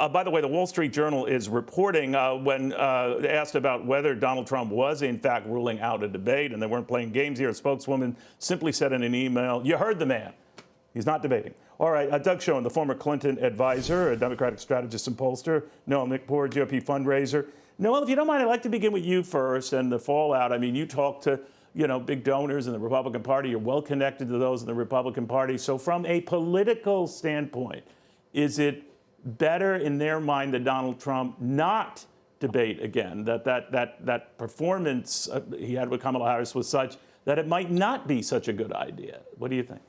By the way, the Wall Street Journal is reporting when asked about whether Donald Trump was in fact ruling out a debate, and they weren't playing games here, a spokeswoman simply said in an email, "You heard the man. He's not debating." All right, Doug Schoen, the former Clinton advisor, a Democratic strategist and pollster, Noelle Nikpour, GOP fundraiser. Noelle, if you don't mind, I'd like to begin with you first and the fallout. I mean, you talk to, big donors in the Republican Party. You're well connected to those in the Republican Party. So from a political standpoint, is it better in their mind that Donald Trump not debate again, that performance he had with Kamala Harris was such that it might not be such a good idea? What do you think?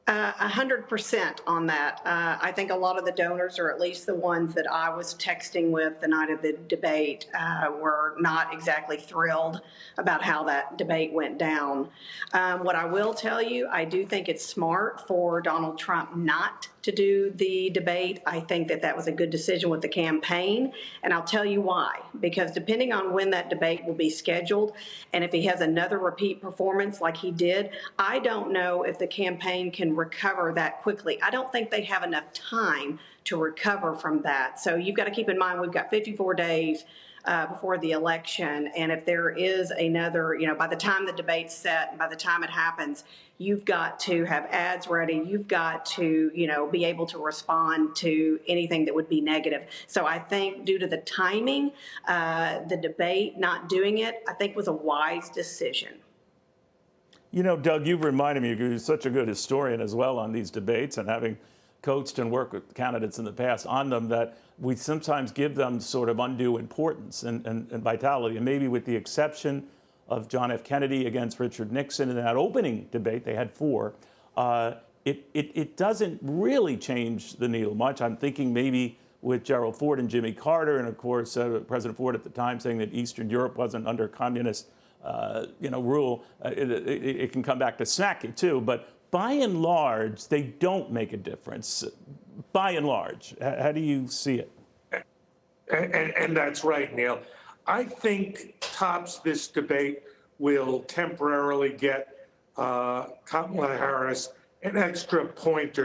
100% on that. I think a lot of the donors, or at least the ones that I was texting with the night of the debate, were not exactly thrilled about how that debate went down. What I will tell you, I do think it's smart for Donald Trump not to do the debate. I think that was a good decision with the campaign, and I'll tell you why. Because depending on when that debate will be scheduled, and if he has another repeat performance like he did, I don't know if the campaign can recover that quickly. I don't think they have enough time to recover from that. So you've got to keep in mind we've got 54 days before the election, and if there is another, by the time the debate's set, and by the time it happens, you've got to have ads ready. You've got to, be able to respond to anything that would be negative. So I think due to the timing, the debate, not doing it, I think was a wise decision. Doug, you've reminded me, you're such a good historian as well on these debates, and having coached and worked with candidates in the past on them, that we sometimes give them sort of undue importance and vitality. And maybe with the exception of John F. Kennedy against Richard Nixon in that opening debate, they had 4, it doesn't really change the needle much. I'm thinking maybe with Gerald Ford and Jimmy Carter, and of course, President Ford at the time saying that Eastern Europe wasn't under communist rule, it can come back to smack you too. But by and large, they don't make a difference. By and large, how do you see it? And that's right, Neil. I think tops this debate will temporarily get Kamala Harris an extra point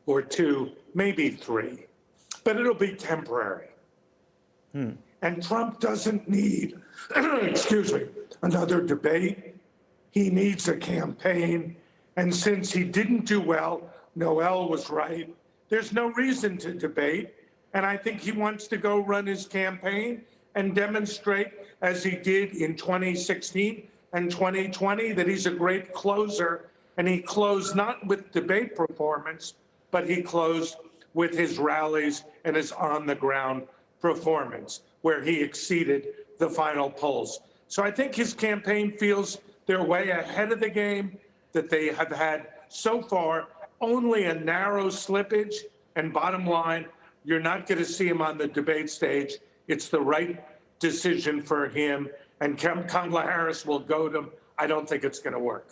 or two, maybe 3, but it'll be temporary. And Trump doesn't need, excuse me, another debate. He needs a campaign. And since he didn't do well, Noelle was right, there's no reason to debate. And I think he wants to go run his campaign and demonstrate, as he did in 2016 and 2020, that he's a great closer. And he closed not with debate performance, but he closed with his rallies and his on-the-ground performance, where he exceeded the final polls. So I think his campaign feels they're way ahead of the game, that they have had so far only a narrow slippage. And bottom line, you're not going to see him on the debate stage. It's the right decision for him. And Kamala Harris will goad him. I don't think it's going to work.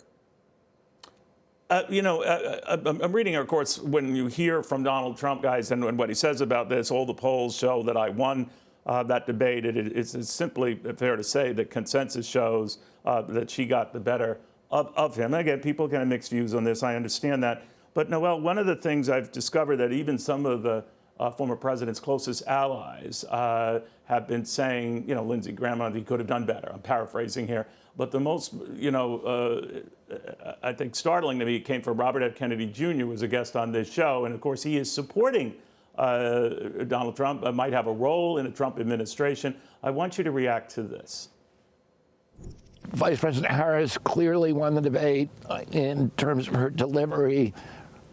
I'm reading, of course, when you hear from Donald Trump, guys, and what he says about this, all the polls show that I won that debate. It's simply fair to say that consensus shows that she got the better of him. And again, people can have mixed views on this. I understand that. But, Noelle, one of the things I've discovered that even some of the former president's closest allies have been saying, Lindsey Graham, he could have done better. I'm paraphrasing here. But the most, I think startling to me came from Robert F. Kennedy Jr., who was a guest on this show. And, of course, he is supporting Donald Trump, might have a role in a Trump administration. I want you to react to this. Vice President Harris clearly won the debate in terms of her delivery,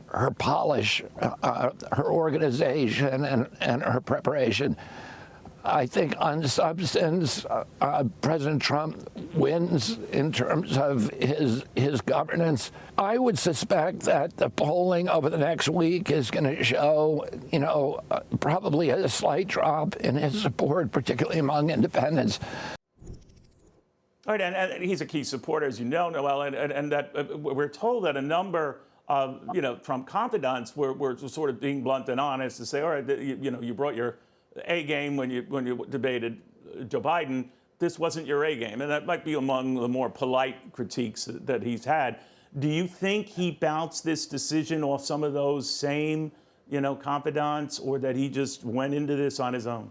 her polish, her organization, and her preparation. I think on substance, President Trump wins in terms of his governance. I would suspect that the polling over the next week is going to show, probably a slight drop in his support, particularly among independents. All right, and he's a key supporter, as you know, Noelle, and that we're told that a number of, Trump confidants were sort of being blunt and honest to say, all right, you brought your A game when you debated Joe Biden. This wasn't your A game, and that might be among the more polite critiques that he's had. Do you think he bounced this decision off some of those same, confidants, or that he just went into this on his own?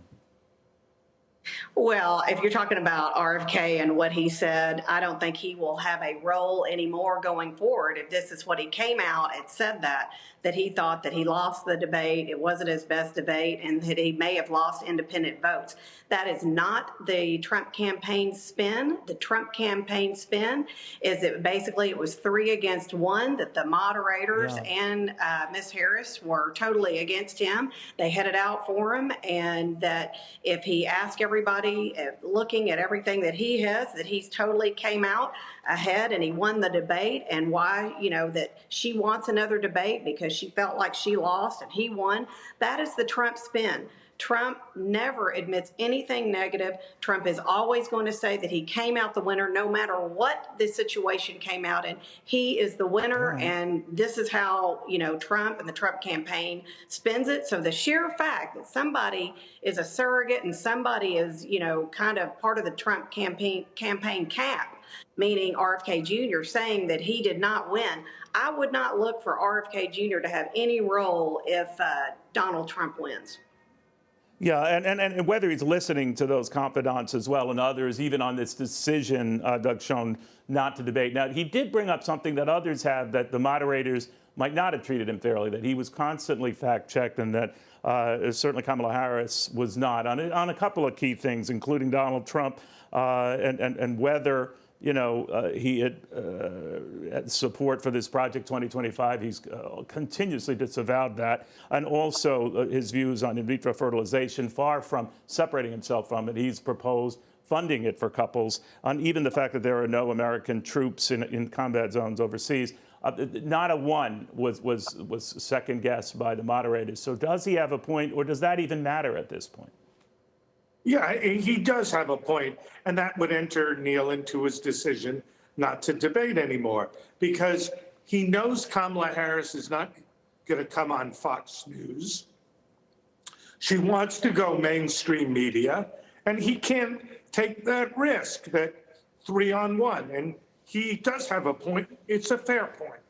Well, if you're talking about RFK and what he said, I don't think he will have a role anymore going forward. If this is what he came out and said, that he thought that he lost the debate, it wasn't his best debate, and that he may have lost independent votes. That is not the Trump campaign spin. The Trump campaign spin is that basically it was 3 against 1, that the moderators and Ms. Harris were totally against him. They headed out for him, and that if he asked everybody, looking at everything that he has, that he's totally came out ahead and he won the debate, and why, that she wants another debate because she felt like she lost and he won. That is the Trump spin. Trump never admits anything negative. Trump is always going to say that he came out the winner no matter what the situation came out in. He is the winner, and this is how, Trump and the Trump campaign spins it. So the sheer fact that somebody is a surrogate and somebody is, kind of part of the Trump campaign cap, meaning RFK Jr., saying that he did not win, I would not look for RFK Jr. to have any role if Donald Trump wins. Yeah, and whether he's listening to those confidants as well and others, even on this decision, Doug Schoen, not to debate. Now, he did bring up something that others have, that the moderators might not have treated him fairly, that he was constantly fact-checked, and that certainly Kamala Harris was not, on a couple of key things, including Donald Trump and whether he had support for this Project 2025. He's continuously disavowed that. And also his views on in vitro fertilization, far from separating himself from it. He's proposed funding it for couples, and even the fact that there are no American troops in combat zones overseas. Not a one was second guessed by the moderators. So does he have a point, or does that even matter at this point? Yeah, he does have a point, and that would enter, Neil, into his decision not to debate anymore, because he knows Kamala Harris is not going to come on Fox News. She wants to go mainstream media, and he can't take that risk, that 3-on-1. And he does have a point. It's a fair point.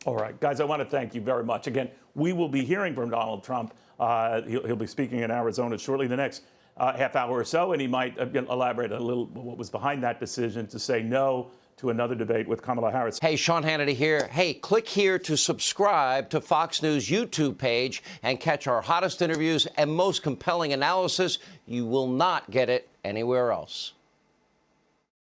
All right, guys, I want to thank you very much. Again, we will be hearing from Donald Trump. He'll be speaking in Arizona shortly, the next half hour or so, and he might elaborate a little what was behind that decision to say no to another debate with Kamala Harris. Hey, Sean Hannity here. Hey, click here to subscribe to Fox News YouTube page and catch our hottest interviews and most compelling analysis. You will not get it anywhere else.